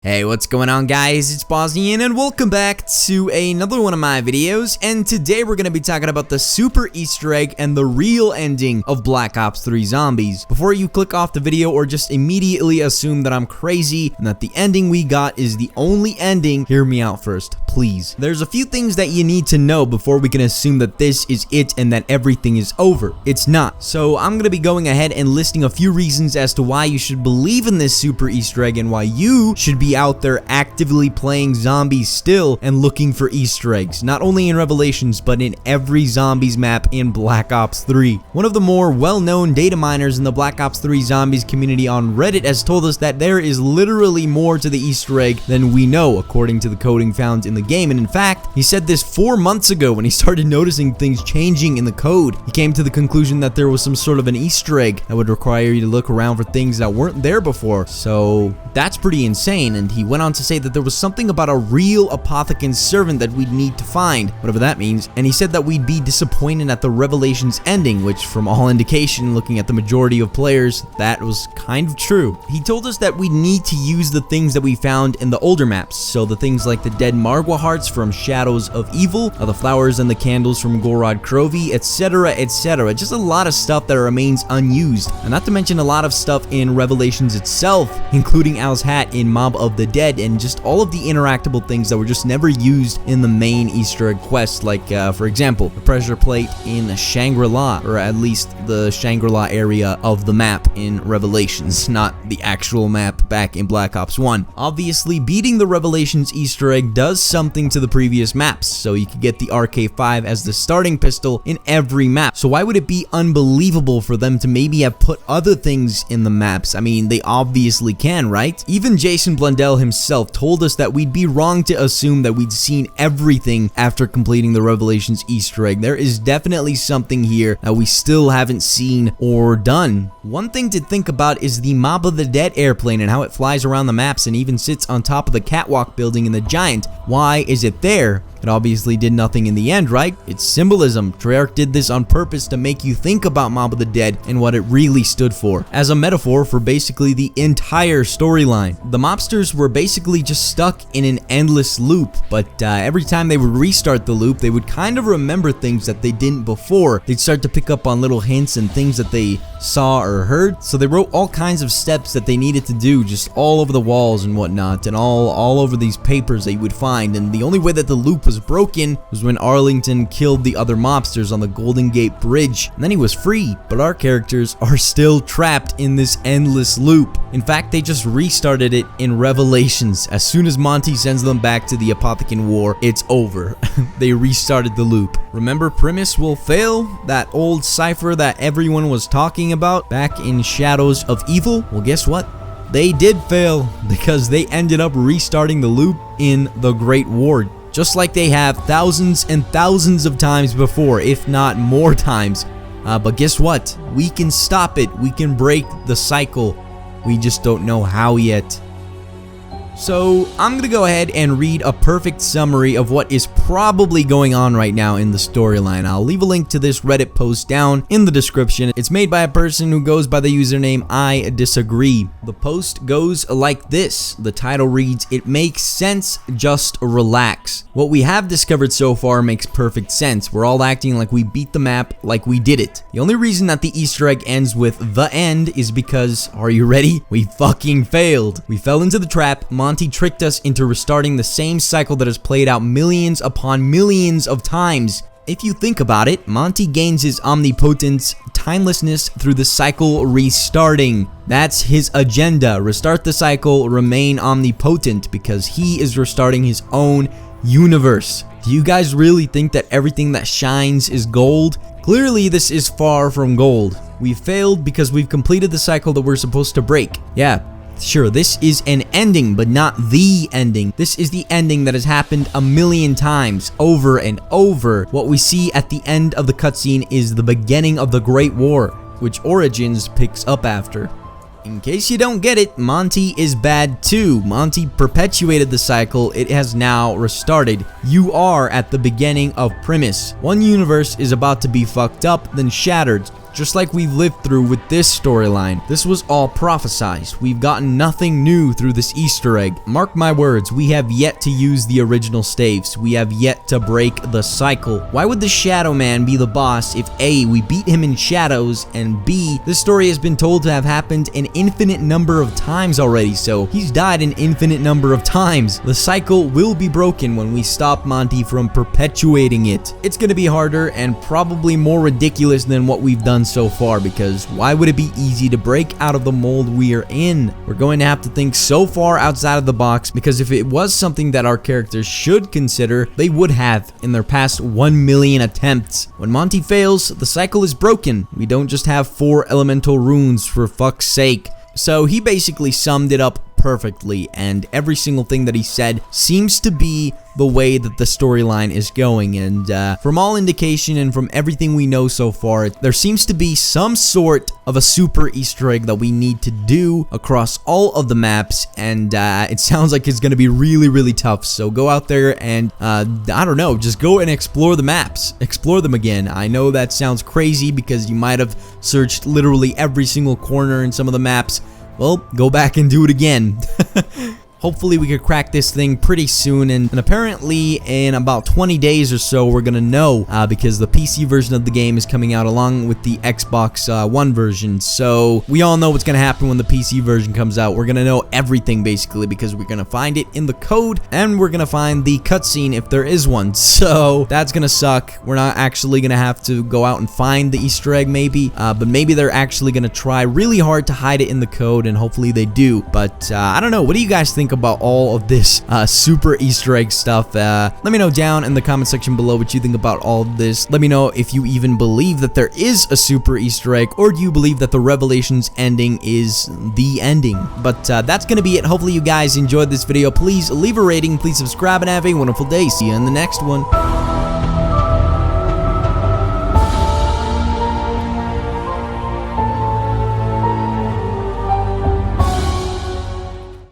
Hey, what's going on, guys? It's Bosnian and welcome back to another one of my videos, and today we're going to be talking about the super Easter egg and the real ending of Black Ops 3 Zombies. Before you click off the video or just immediately assume that I'm crazy and that the ending we got is the only ending, hear me out first, please. There's a few things that you need to know before we can assume that this is it and that everything is over. It's not. So I'm going to be going ahead and listing a few reasons as to why you should believe in this super Easter egg and why you should be out there actively playing zombies still and looking for Easter eggs, not only in Revelations but in every zombies map in Black Ops 3. One of the more well-known data miners in the Black Ops 3 zombies community on Reddit has told us that there is literally more to the Easter egg than we know, according to the coding found in the game. And in fact, he said this 4 months ago when he started noticing things changing in the code. He came to the conclusion that there was some sort of an Easter egg that would require you to look around for things that weren't there before. So that's pretty insane, and he went on to say that there was something about a real apothecary servant that we'd need to find, whatever that means, and he said that we'd be disappointed at the Revelations ending, which from all indication, looking at the majority of players, that was kind of true. He told us that we need to use the things that we found in the older maps, so the things like the dead Margwa hearts from Shadows of Evil, the flowers and the candles from Gorod Krovi, etc, etc. Just a lot of stuff that remains unused, and not to mention a lot of stuff in Revelations itself, including Al's hat in Mob of the Dead, and just all of the interactable things that were just never used in the main Easter egg quest, like for example, the pressure plate in Shangri-La, or at least the Shangri-La area of the map in Revelations, not the actual map back in Black Ops 1. Obviously, beating the Revelations Easter egg does something to the previous maps, so you could get the RK5 as the starting pistol in every map. So why would it be unbelievable for them to maybe have put other things in the maps? I mean, they obviously can, right? Even Jason Blundell himself told us that we'd be wrong to assume that we'd seen everything after completing the Revelations Easter egg. There is definitely something here that we still haven't seen or done. One thing to think about is the Mob of the Dead airplane and how it flies around the maps and even sits on top of the catwalk building in the Giant. Why is it there? It obviously did nothing in the end, right? It's symbolism. Treyarch did this on purpose to make you think about Mob of the Dead and what it really stood for, as a metaphor for basically the entire storyline. The mobsters were basically just stuck in an endless loop, but every time they would restart the loop, they would kind of remember things that they didn't before. They'd start to pick up on little hints and things that they saw or heard, so they wrote all kinds of steps that they needed to do just all over the walls and whatnot, and all over these papers that you would find. And the only way that the loop was broken was when Arlington killed the other mobsters on the Golden Gate Bridge, and then he was free. But our characters are still trapped in this endless loop. In fact, they just restarted it in Revelations. As soon as Monty sends them back to the Apothecary War, it's over. They restarted the loop. Remember Primus will fail? That old cipher that everyone was talking about back in Shadows of Evil? Well, guess what? They did fail, because they ended up restarting the loop in the Great War, just like they have thousands and thousands of times before, if not more times. But guess what? We can stop it. We can break the cycle. We just don't know how yet. So I'm gonna go ahead and read a perfect summary of what is probably going on right now in the storyline. I'll leave a link to this Reddit post down in the description. It's made by a person who goes by the username I Disagree. The post goes like this. The title reads, "It makes sense, just relax." What we have discovered so far makes perfect sense. We're all acting like we beat the map, like we did it. The only reason that the Easter egg ends with the end is because, are you ready? We fucking failed. We fell into the trap. Monty tricked us into restarting the same cycle that has played out millions upon millions of times. If you think about it, Monty gains his omnipotence, timelessness through the cycle restarting. That's his agenda. Restart the cycle, remain omnipotent, because he is restarting his own universe. Do you guys really think that everything that shines is gold? Clearly, this is far from gold. We failed because we've completed the cycle that we're supposed to break. Yeah. Sure, this is an ending, but not the ending. This is the ending that has happened a million times, over and over. What we see at the end of the cutscene is the beginning of the Great War, which Origins picks up after. In case you don't get it, Monty is bad too. Monty perpetuated the cycle. It has now restarted. You are at the beginning of Primus. One universe is about to be fucked up, then shattered. just like we've lived through with this storyline. This was all prophesized. We've gotten nothing new through this Easter egg. Mark my words, we have yet to use the original staves. We have yet to break the cycle. Why would the Shadow Man be the boss if A, we beat him in shadows, and B, this story has been told to have happened an infinite number of times already, so he's died an infinite number of times. The cycle will be broken when we stop Monty from perpetuating it. It's gonna be harder and probably more ridiculous than what we've done so far, because why would it be easy to break out of the mold we are in? We're going to have to think so far outside of the box, because if it was something that our characters should consider, they would have in their past 1 million attempts. When Monty fails, the cycle is broken. We don't just have 4 elemental runes, for fuck's sake. So he basically summed it up perfectly, and every single thing that he said seems to be the way that the storyline is going, and from all indication and from everything we know so far, there seems to be some sort of a super Easter egg that we need to do across all of the maps, and it sounds like it's going to be really tough. So go out there and I don't know, just go and explore the maps, explore them again. I know that sounds crazy because you might have searched literally every single corner in some of the maps. Well, go back and do it again. Hopefully we could crack this thing pretty soon, and apparently in about 20 days or so we're gonna know, because the PC version of the game is coming out along with the Xbox One version. So we all know what's gonna happen when the PC version comes out. We're gonna know everything basically, because we're gonna find it in the code, and we're gonna find the cutscene if there is one. So that's gonna suck. We're not actually gonna have to go out and find the Easter egg maybe, but maybe they're actually gonna try really hard to hide it in the code, and hopefully they do. But I don't know, what do you guys think about all of this super Easter egg stuff? Let me know down in the comment section below what you think about all of this. Let me know if you even believe that there is a super Easter egg, or do you believe that the Revelations ending is the ending? But that's gonna be it. Hopefully you guys enjoyed this video. Please leave a rating, please subscribe, and have a wonderful day. See you in the next one.